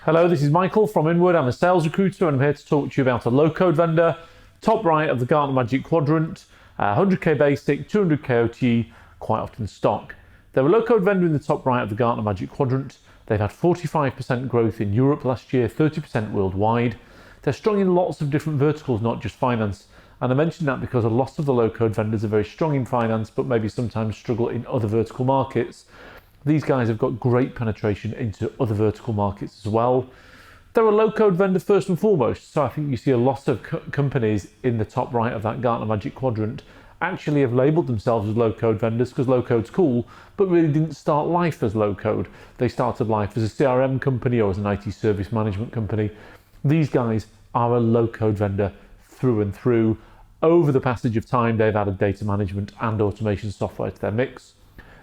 Hello, this is Michael from Inward. I'm a sales recruiter and I'm here to talk to you about a low-code vendor, top right of the Gartner Magic Quadrant, 100k basic, 200k OTE, quite often stock. They're a low-code vendor in the top right of the Gartner Magic Quadrant. They've had 45% growth in Europe last year, 30% worldwide. They're strong in lots of different verticals, not just finance. And I mention that because a lot of the low-code vendors are very strong in finance, but maybe sometimes struggle in other vertical markets. These guys have got great penetration into other vertical markets as well. They're a low-code vendor first and foremost, so I think you see a lot of companies in the top right of that Gartner Magic Quadrant actually have labelled themselves as low-code vendors because low-code's cool, but really didn't start life as low-code. They started life as a CRM company or as an IT service management company. These guys are a low-code vendor through and through. Over the passage of time, they've added data management and automation software to their mix.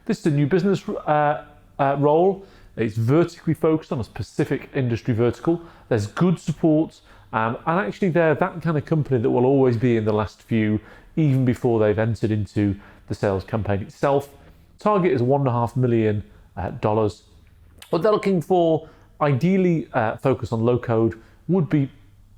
This is a new business role. It's vertically focused on a specific industry vertical. There's good support, and actually they're that kind of company that will always be in the last few, even before they've entered into the sales campaign itself. Target is $1.5 million. What they're looking for, ideally focus on low code, would be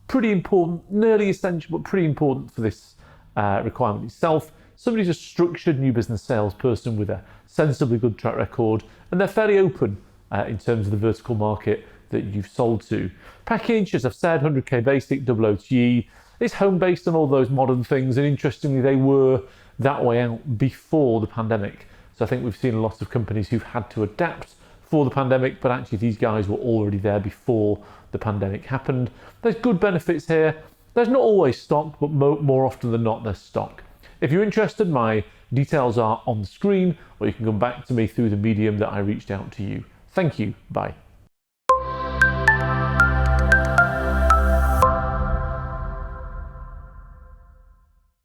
pretty important, nearly essential, but pretty important for this requirement itself. Somebody's a structured new business salesperson with a sensibly good track record, and they're fairly open in terms of the vertical market that you've sold to. Package, as I've said, 100k basic, double OTE. It's home-based on all those modern things, and interestingly, they were that way out before the pandemic. So I think we've seen a lot of companies who've had to adapt for the pandemic, but actually these guys were already there before the pandemic happened. There's good benefits here. There's not always stock, but more often than not, there's stock. If you're interested, my details are on the screen, or you can come back to me through the medium that I reached out to you. Thank you. Bye.